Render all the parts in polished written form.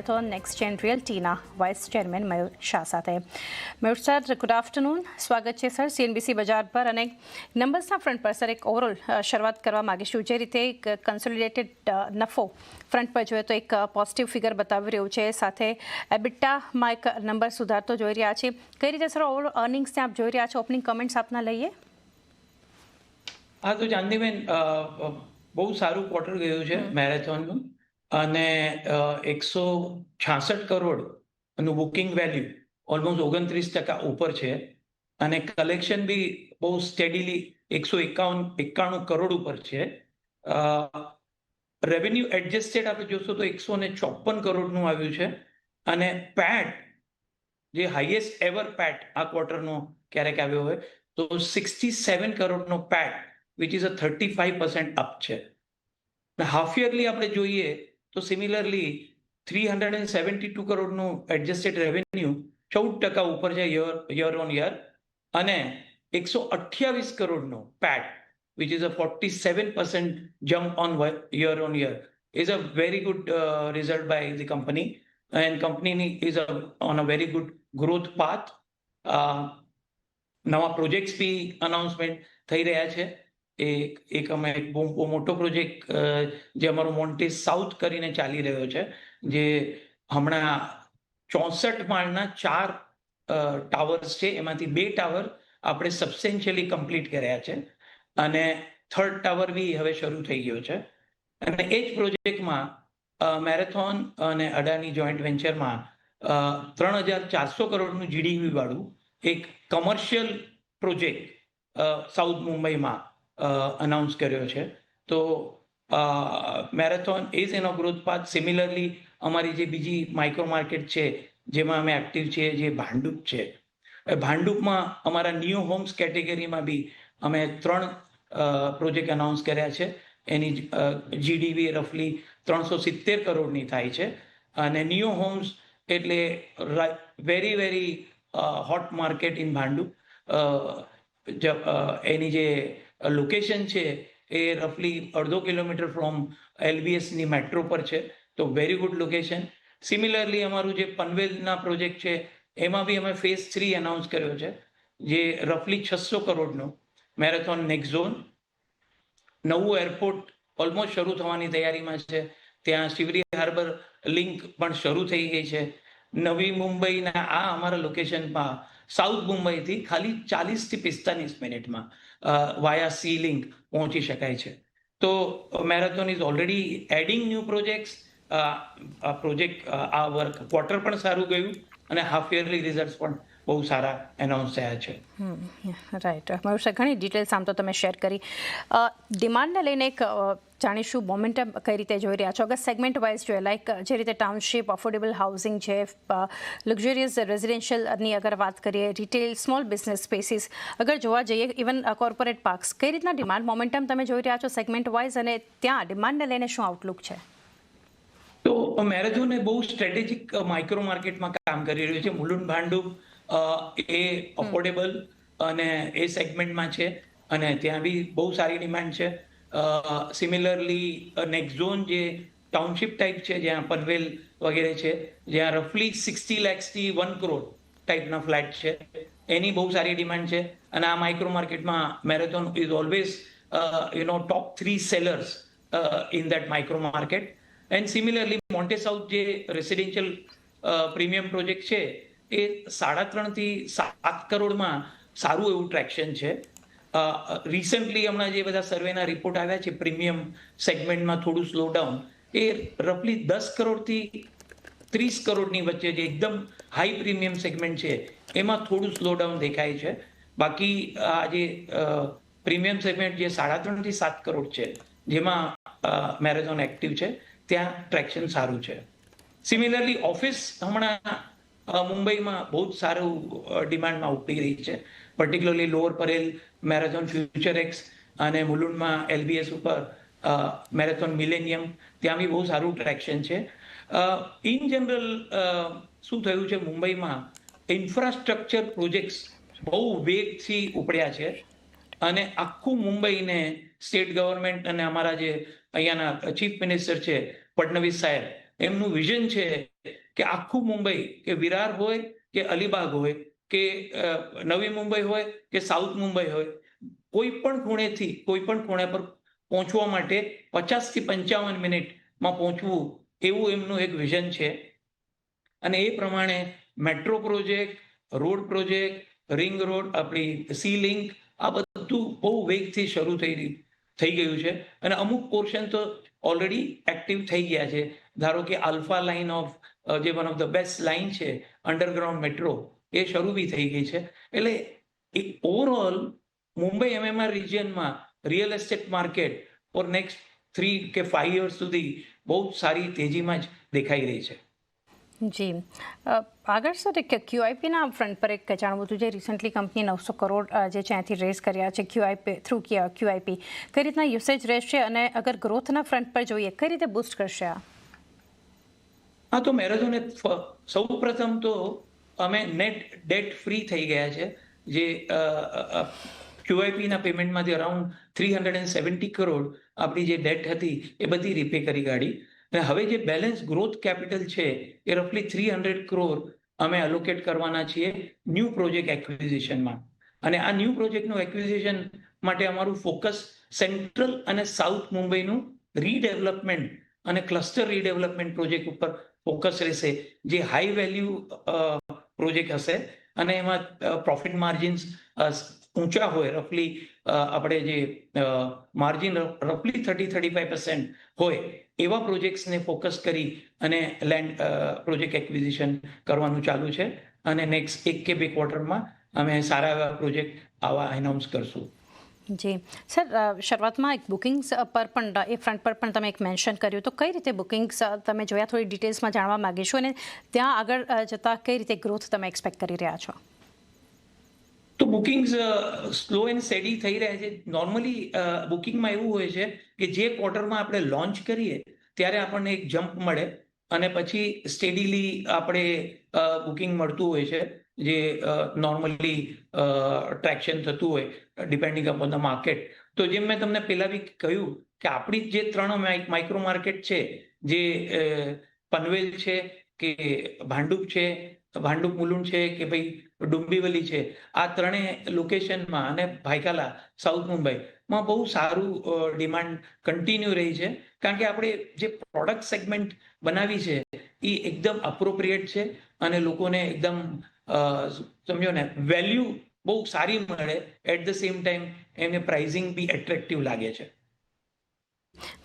તો નેક્સ્ટ જેન રિયલ્ટીના vice chairman મયુર શાહ સાથે. મયુર sir, good afternoon. સ્વાગત છે સર સીએનબીસી બજાર પર. અને નંબર્સના ફ્રન્ટ પર સર એક ઓવરઓલ શરૂઆત કરવા માગીશું. જે રીતે એક કન્સોલિડેટેડ નફો ફ્રન્ટ પર જોઈએ તો એક પોઝિટિવ ફિગર બતાવી રહ્યું છે, સાથે એબિટામાં એક નંબર સુધારતો જોઈ રહ્યા છે. કઈ રીતે સર ઓવરઓલ અર્નિંગ્સને આપ જોઈ રહ્યા છો? ઓપનિંગ કમેન્ટ્સ આપના લઈએ. હા, તો ચાંદીબેન, બહુ સારું ક્વાર્ટર ગયું છે મેરેથોનનું, અને 166 કરોડનું બુકિંગ વેલ્યુ ઓલમોસ્ટ 29% ઉપર છે, અને કલેક્શન બી બહુ સ્ટેડીલી 191 કરોડ ઉપર છે. રેવન્યુ એડજસ્ટેડ આપણે જોશો તો 154 કરોડનું આવ્યું છે, અને પેટ જે હાઈએસ્ટ એવર પેટ આ ક્વાર્ટરનો ક્યારેક આવ્યો હોય તો 67 કરોડનો પેટ, વિચ ઇઝ અ 35% અપ છે. હાફ યરલી આપણે જોઈએ તો સિમિલરલી 372 કરોડનું એડજસ્ટેડ રેવન્યુ 14% ઉપર છે યર ઓન યર, અને 128 કરોડનો પેટ, which is a 47% jump on year on year, is a very good result by the company, and company is on a very good growth path. નવા projects બી announcement થઈ રહ્યા છે. એક અમે બહુ મોટો પ્રોજેક્ટ જે અમારો મોન્ટેસ સાઉથ કરીને ચાલી રહ્યો છે, જે હમણાં 64 માળના 4 ટાવર્સ છે, એમાંથી 2 ટાવર આપણે સબસ્ટેન્શિયલી કમ્પ્લીટ કર્યા છે, અને 3rd ટાવર બી હવે શરૂ થઈ ગયો છે. અને એ જ પ્રોજેક્ટમાં મેરેથોન અને અડાની જોઈન્ટ વેન્ચરમાં 3,400 કરોડનું જીડીપી વાળું એક કમર્શિયલ પ્રોજેક્ટ સાઉથ મુંબઈમાં અનાઉન્સ કર્યો છે. તો મેરેથોન ઇઝ એનો ગ્રોથ પાથ. સિમિલરલી અમારી જે બીજી માઇક્રો માર્કેટ છે જેમાં અમે એક્ટિવ છીએ, જે ભાંડુપ છે, ભાંડુપમાં અમારા ન્યૂ હોમ્સ કેટેગરીમાં બી અમે 3 પ્રોજેક્ટ અનાઉન્સ કર્યા છે. એની જીડીપી રફલી 370 કરોડની થાય છે, અને ન્યૂ હોમ્સ એટલે very very hot market in Bhandup. એની જે લોકેશન છે એ રફલી 1.5 કિલોમીટર ફ્રોમ એલબીએસની મેટ્રો પર છે, તો વેરી ગુડ લોકેશન. સિમિલરલી અમારું જે પનવેલના પ્રોજેક્ટ છે એમાં બી અમે ફેઝ 3 અનાઉન્સ કર્યો છે, જે રફલી 600 કરોડનો મેરેથોન નેક્સ્ટ ઝોન. નવું એરપોર્ટ ઓલમોસ્ટ શરૂ થવાની તૈયારીમાં છે. ત્યાં શિવરી હાર્બર લિંક પણ શરૂ થઈ ગઈ છે. નવી મુંબઈના આ અમારા લોકેશનમાં સાઉથ મુંબઈથી ખાલી 40 થી 45 મિનિટમાં વાયા સી લિંક પહોંચી શકાય છે. તો marathon is already adding new projects. Project આ વર્ક ક્વાર્ટર પણ સારું ગયું, અને હાફ યરલી રિઝલ્ટ પણ બહુ સારા એનાઉન્સ થયા છે. રાઈટ મયુર સર, ઘણી ડિટેલ્સ આમ તો તમે શેર કરી. ડિમાન્ડને લઈને એક જાણીશું, મોમેન્ટમ કઈ રીતે જોઈ રહ્યા છો? અગર સેગમેન્ટ વાઇઝ જોઈએ, લાઈક જે રીતે ટાઉનશીપ, અફોર્ડેબલ હાઉસિંગ છે, લક્ઝરિયસ રેઝિડેન્શિયલની અગર વાત કરીએ, રિટેલ, સ્મોલ બિઝનેસ સ્પેસીસ અગર જોવા જઈએ, ઇવન કોર્પોરેટ પાર્ક્સ, કઈ રીતના ડિમાન્ડ મોમેન્ટમ તમે જોઈ રહ્યા છો સેગમેન્ટ વાઇઝ, અને ત્યાં ડિમાન્ડને લઈને શું આઉટલુક છે? તો મેરેથોન એ બહુ સ્ટ્રેટેજિક માઇક્રો માર્કેટમાં કામ કરી રહ્યું છે. મુલુંડ ભાંડુપ એ અફોર્ડેબલ અને એ સેગમેન્ટમાં છે, અને ત્યાં બી બહુ સારી ડિમાન્ડ છે. સિમિલરલી નેક્સ્ટ ઝોન જે ટાઉનશીપ ટાઈપ છે, જ્યાં પનવેલ વગેરે છે, જ્યાં રફલી 60 lakhsથી 1 crore ટાઈપના ફ્લેટ છે, એની બહુ સારી ડિમાન્ડ છે. અને આ માઇક્રો માર્કેટમાં marathon is always top 3 sellers in that micro market. And similarly Monte south જે રેસિડેન્શિયલ પ્રીમિયમ પ્રોજેક્ટ છે, એ 3.5 થી 7 કરોડમાં સારું એવું ટ્રેક્શન છે. રિસન્ટલી હમણાં જે બધા સર્વેના રિપોર્ટ આવ્યા છે, પ્રીમિયમ સેગમેન્ટમાં થોડું સ્લો ડાઉન, એ રફલી 10 કરોડથી 30 કરોડની વચ્ચે જે એકદમ હાઈ પ્રીમિયમ સેગમેન્ટ છે એમાં થોડું સ્લો ડાઉન દેખાય છે. બાકી આ જે પ્રીમિયમ સેગમેન્ટ જે 3.5 થી 7 કરોડ છે, જેમાં મેરેથોન એક્ટિવ છે, ત્યાં ટ્રેક્શન સારું છે. સિમિલરલી ઓફિસ હમણાં મુંબઈમાં બહુ જ સારું ડિમાન્ડમાં ઉપડી રહી છે, particularly lower Parel marathon future x, અને મુલુંડમાં એલબીએસ ઉપર મેરેથોન મિલેનિયમ, ત્યાં બી બહુ સારું ટ્રેક્શન છે. ઇન જનરલ શું થયું છે, મુંબઈમાં ઇન્ફ્રાસ્ટ્રક્ચર પ્રોજેક્ટ્સ બહુ વેગથી ઉપડ્યા છે, અને આખું મુંબઈને સ્ટેટ ગવર્મેન્ટ અને અમારા જે અહીંયાના ચીફ મિનિસ્ટર છે ફડણવીસ સાહેબ, એમનું વિઝન છે કે આખું મુંબઈ, કે વિરાર હોય કે અલીબાગ હોય કે નવી મુંબઈ હોય કે સાઉથ મુંબઈ હોય, કોઈ પણ ખૂણેથી કોઈ પણ ખૂણે પર પહોંચવા માટે 50 થી 55 મિનિટમાં પહોંચવું, એવું એમનું એક વિઝન છે. અને એ પ્રમાણે metro project, road project, ring road, આપણી સી લિંક, આ બધું બહુ વેગથી શરૂ થઈ ગયું છે. અને અમુક પોર્શન તો ઓલરેડી એક્ટિવ થઈ ગયા છે. ધારો કે આલ્ફા લાઇન ઓફ, જે one of the best line છે અંડરગ્રાઉન્ડ મેટ્રો, એ શરૂ બી થઈ ગઈ છે. એટલે એક ઓવરઓલ મુંબઈ એમએમઆર રિજિયનમાં real estate market for next 3 કે 5 યર્સ સુધી બહુ સારી તેજીમાં જ દેખાઈ રહી છે. જી, આગળ સર એક ક્યુઆઈપીના ફ્રન્ટ પર એક જાણવું હતું, જે રિસન્ટલી કંપની 900 કરોડ જે છે અહીંથી રેઝ કર્યા છે ક્યુઆઈપી થ્રુ ક્યુઆઈપી, કઈ રીતના યુસેજ રહેશે અને અગર ગ્રોથના ફ્રન્ટ પર જોઈએ કઈ રીતે બૂસ્ટ કરશે આ? હા, તો મેરેથોને સૌ પ્રથમ તો અમે નેટ ડેટ ફ્રી થઈ ગયા છે. જે ક્યુઆઈપીના પેમેન્ટમાંથી અરાઉન્ડ 370 કરોડ આપણી જે ડેટ હતી એ બધી રીપે કરી કાઢી. અને હવે જે બેલેન્સ ગ્રોથ કેપિટલ છે એ રફલી 300 કરોડ અમે એલોકેટ કરવાના છીએ ન્યૂ પ્રોજેક્ટ એક્વિઝિશનમાં. અને આ ન્યૂ પ્રોજેક્ટનું એક્વિઝિશન માટે અમારું ફોકસ સેન્ટ્રલ અને સાઉથ મુંબઈનું રીડેવલપમેન્ટ અને ક્લસ્ટર રીડેવલપમેન્ટ પ્રોજેક્ટ ઉપર ફોકસ રહેશે, જે હાઈ વેલ્યુ પ્રોજેક્ટ હશે અને એમાં પ્રોફિટ માર્જિન્સ ઊંચા હોય. રફલી આપણે જે માર્જિન રફલી 30-35% હોય એવા પ્રોજેક્ટ્સને ફોકસ કરી અને લેન્ડ પ્રોજેક્ટ એક્વિઝિશન કરવાનું ચાલુ છે. અને નેક્સ્ટ 1 કે 2 ક્વાર્ટરમાં અમે સારા એવા પ્રોજેક્ટ આવા એનાઉન્સ કરશું. જી સર, શરૂઆતમાં એક બુકિંગ્સ પર પણ એ ફ્રન્ટ પર પણ તમે એક મેન્શન કર્યું, તો કઈ રીતે બુકિંગ્સ તમે જોયા, થોડી ડિટેલ્સમાં જાણવા માંગીશું, અને ત્યાં આગળ જતાં કઈ રીતે ગ્રોથ તમે એક્સપેક્ટ કરી રહ્યા છો? તો બુકિંગ્સ સ્લો એન્ડ સ્ટેડી થઈ રહ્યા છે. નોર્મલી બુકિંગમાં એવું હોય છે કે જે ક્વાર્ટરમાં આપણે લોન્ચ કરીએ ત્યારે આપણને એક જમ્પ મળે અને પછી સ્ટેડીલી આપણે બુકિંગ મળતું હોય છે, જે નોર્મલી ટ્રેક્શન થતું હોય ડિપેન્ડિંગ અપોન ધ માર્કેટ. તો જેમ મેં તમને પહેલા બી કહ્યું કે આપણી જે 3 માઇક્રો માર્કેટ છે, જે પનવેલ છે કે ભાંડુપ છે, ભાંડુપ મુલુંડ છે કે ભાઈ ડુંબીવલી છે, આ ત્રણેય લોકેશનમાં અને ભાયકાલા સાઉથ મુંબઈમાં બહુ સારું ડિમાન્ડ કન્ટિન્યુ રહી છે. કારણ કે આપણે જે પ્રોડક્ટ સેગમેન્ટ બનાવી છે એ એકદમ અપ્રોપ્રિએટ છે અને લોકોને એકદમ સમજો ને વેલ્યુ બહુ સારી મળે, એટ ધ સેમ ટાઈમ એમને પ્રાઇઝિંગ બી એટ્રેક્ટિવ લાગે છે.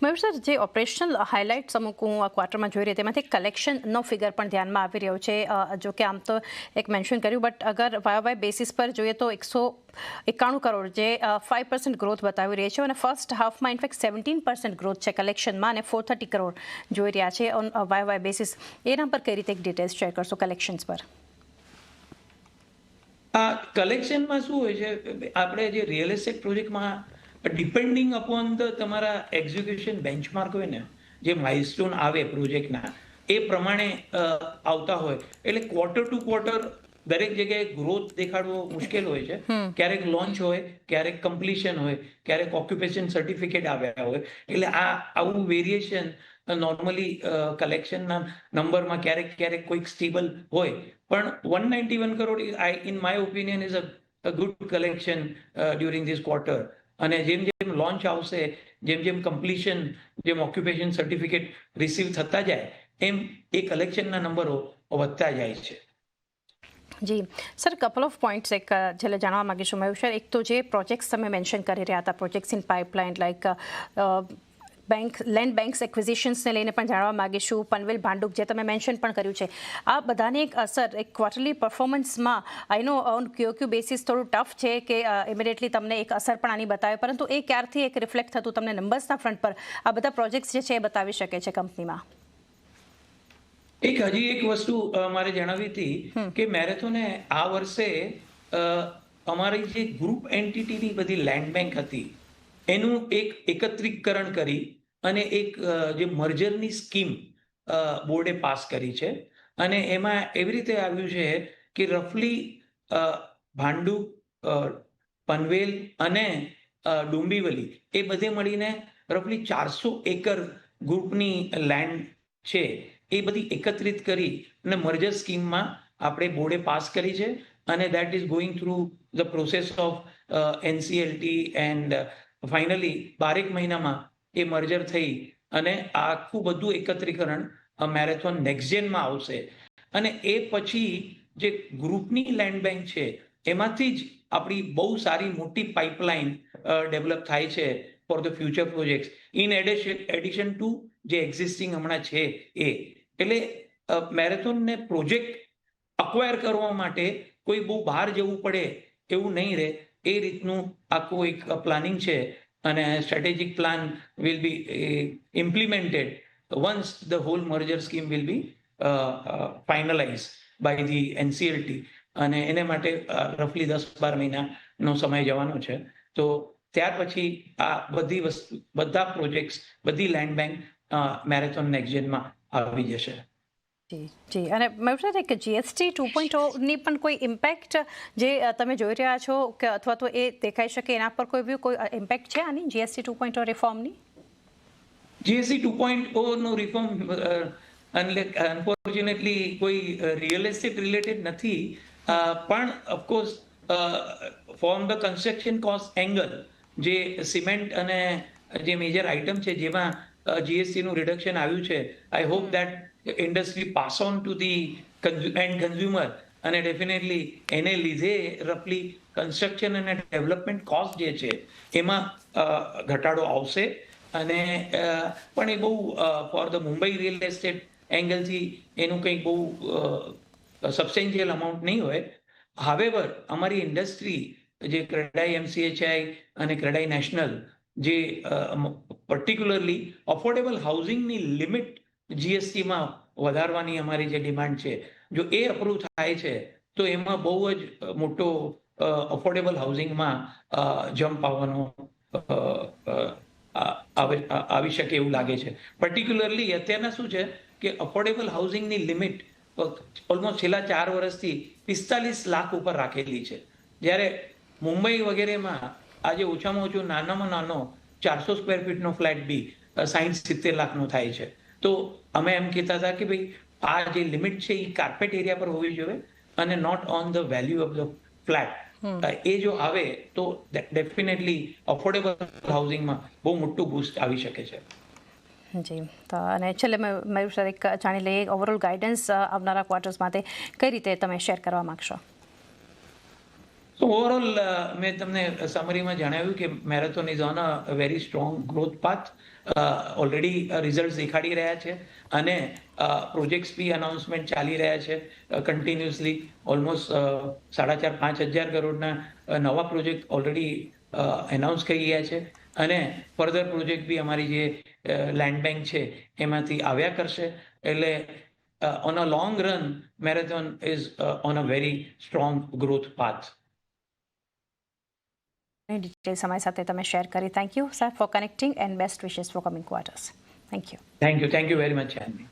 મયુર સર, જે ઓપરેશનલ હાઇલાઇટ્સ અમુક હું આ ક્વાર્ટરમાં જોઈ રહી, તેમાંથી કલેક્શનનો ફિગર પણ ધ્યાનમાં આવી રહ્યો છે. જો કે આમ તો એક મેન્શન કર્યું, બટ અગર વાય બેસિસ પર જોઈએ તો 191 કરોડ જે 5% ગ્રોથ બતાવી રહી છે, અને ફર્સ્ટ હાફમાં ઇનફેક્ટ 17% ગ્રોથ છે કલેક્શનમાં, અને 430 કરોડ જોઈ રહ્યા છે ઓન વાય બેસિસ. એના પર કઈ રીતે એક ડિટેલ્સ શેર કરશો કલેક્શન્સ પર? આ કલેક્શનમાં શું હોય છે, આપણે જે રિયલ એસ્ટેટ પ્રોજેક્ટમાં ડિપેન્ડિંગ અપોન ધ તમારા એક્ઝિક્યુશન બેન્ચમાર્ક હોય ને, જે માઇલસ્ટોન આવે પ્રોજેક્ટના એ પ્રમાણે આવતા હોય. એટલે ક્વાર્ટર ટુ ક્વાર્ટર દરેક જગ્યાએ ગ્રોથ દેખાડવો મુશ્કેલ હોય છે. ક્યારેક લોન્ચ હોય, ક્યારેક કમ્પ્લીશન હોય, ક્યારેક ઓક્યુપેશન સર્ટિફિકેટ આવ્યા હોય. એટલે આવું વેરિએશન નોર્મલી કલેક્શનના નંબરમાં ક્યારેક કોઈક સ્ટેબલ હોય. પણ 191 crore in my opinion is a good collection during this quarter. અને જેમ જેમ લોન્ચ આવશે, જેમ કમ્પ્લીશન, જેમ ઓક્યુપેશન સર્ટિફિકેટ રિસીવ થતા જાય, એમ એ કલેક્શનના નંબરો વધતા જાય છે. જી સર, કપલ ઓફ પોઈન્ટ્સ એક છેલ્લે જાણવા માંગીશું મયુર સર. એક તો જે પ્રોજેક્ટ્સ તમે મેન્શન કરી રહ્યા હતા, projects in pipeline, like land banks એક્વિઝિશન્સને લઈને પણ જાણવા માંગીશું. પનવેલ ભાંડુપ જે તમે મેન્શન પણ કર્યું છે, આ બધાની એક અસર એક ક્વાર્ટરલી પરફોર્મન્સમાં, I know on Q basis થોડું ટફ છે કે ઇમિડિયેટલી તમને એક અસર પણ આની બતાવે, પરંતુ એ ક્યારથી એક રિફ્લેક્ટ થતું તમને નંબર્સના ફ્રન્ટ પર આ બધા પ્રોજેક્ટ્સ જે છે એ બતાવી શકે છે કંપનીમાં? હજી એક વસ્તુ મારે જણાવી હતી કે મેરેથોને આ વર્ષે અમારી જે ગ્રુપ એન્ટિટીની બધી લેન્ડ બેંક હતી એનું એક એકત્રીકરણ કરી અને એક જે મર્જરની સ્કીમ બોર્ડે પાસ કરી છે. અને એમાં એવી રીતે આવ્યું છે કે રફલી ભાંડુપ, પનવેલ અને ડુંબીવલી એ બધે મળીને રફલી 400 એકર ગ્રુપની લેન્ડ છે એ બધી એકત્રિત કરી અને મર્જર સ્કીમમાં આપણે બોર્ડે પાસ કરી છે અને that is going through the process of NCLT and finally 12 મહિનામાં એ મર્જર થઈ અને આખું બધું એકત્રીકરણ મેરેથોન નેક્સ્ટ જેનમાં આવશે અને એ પછી જે ગ્રુપની લેન્ડ બેંક છે એમાંથી જ આપણી બહુ સારી મોટી પાઇપલાઇન ડેવલપ થાય છે for the future projects in addition to જે એક્ઝિસ્ટિંગ હમણાં છે એ એટલે મેરેથોનને પ્રોજેક્ટ અક્વાયર કરવા માટે કોઈ બહુ બહાર જવું પડે એવું નહીં રહે એ રીતનું આખું એક પ્લાનિંગ છે અને strategic plan will be implemented once the whole merger scheme will be finalized by the NCLT અને એને માટે રફલી 10-12 મહિનાનો સમય જવાનો છે તો ત્યાર પછી આ બધી વસ્તુ બધા પ્રોજેક્ટ્સ બધી લેન્ડ બેંક મેરેથોન નેક્સ્ટ જેનમાં આવી જશે જી જી અને મયુર કે જીએસટી 2.0ની પણ કોઈ ઇમ્પેક્ટ જે તમે જોઈ રહ્યા છો કે અથવા તો એ દેખાઈ શકે એના પર કોઈ ઇમ્પેક્ટ છે આની જીએસટી 2.0 રિફોર્મની જીએસટી 2.0 નો રિફોર્મ અનફોર્ચ્યુનેટલી કોઈ રિયલ એસ્ટેટ રિલેટેડ નથી પણ of course from the construction cost angle જે સિમેન્ટ અને જે મેજર આઇટમ છે જેમાં જીએસટીનું રિડક્શન આવ્યું છે I hope that industry pass on to the end consumer અને ડેફિનેટલી એને લીધે રફલી કન્સ્ટ્રક્શન અને ડેવલપમેન્ટ કોસ્ટ જે છે એમાં ઘટાડો આવશે અને પણ એ બહુ for the Mumbai real estate એંગલથી એનું કંઈક બહુ સબસ્ટેન્શિયલ અમાઉન્ટ નહીં હોય હાવેવર અમારી ઇન્ડસ્ટ્રી જે ક્રેડાઈ એમસીએચઆઈ અને ક્રેડાઈ નેશનલ જે પર્ટિક્યુલરલી અફોર્ડેબલ હાઉસિંગની લિમિટ જીએસટીમાં વધારવાની અમારી જે ડિમાન્ડ છે જો એ અપ્રૂવ થાય છે તો એમાં બહુ જ મોટો અફોર્ડેબલ હાઉસિંગમાં જમ્પ આવવાનો આવી શકે એવું લાગે છે પર્ટિક્યુલરલી અત્યારના શું છે કે અફોર્ડેબલ હાઉસિંગની લિમિટ ઓલમોસ્ટ છેલ્લા 4 વર્ષથી 45 લાખ ઉપર રાખેલી છે જ્યારે મુંબઈ વગેરેમાં આજે ઓછામાં ઓછું નાનામાં નાનો 400 સ્ક્વેર ફીટનો ફ્લેટ બી 60-70 લાખનો થાય છે તો અમે એમ કહેતા હતા કે ભાઈ આ જે લિમિટ છે એ કાર્પેટ એરિયા પર હોવી જોઈએ અને not on the value of the flat એ જો આવે તો ડેફિનેટલી અફોર્ડેબલ હાઉસિંગમાં બહુ મોટું બૂસ્ટ આવી શકે છે જી તો અને છેલ્લે મયુર સર એક જાણી લઈએ ઓવરઓલ ગાઈડન્સ આવનારા ક્વાર્ટર્સ માટે કઈ રીતે તમે શેર કરવા માંગશો તો ઓવરઓલ મેં તમને સમરીમાં જણાવ્યું કે marathon is on a very strong growth path already result દેખાડી રહ્યા છે અને પ્રોજેક્ટ્સ બી અનાઉન્સમેન્ટ ચાલી રહ્યા છે કન્ટિન્યુઅસલી ઓલમોસ્ટ 4,500-5,000 કરોડના નવા પ્રોજેક્ટ ઓલરેડી એનાઉન્સ કરી ગયા છે અને ફર્ધર પ્રોજેક્ટ બી અમારી જે લેન્ડ બેંક છે એમાંથી આવ્યા કરશે એટલે on a long run marathon is on a very strong growth path detail સમય સાથે તમે શેર કરી thank you sir for connecting and best wishes four coming quarters thank you very much Chandni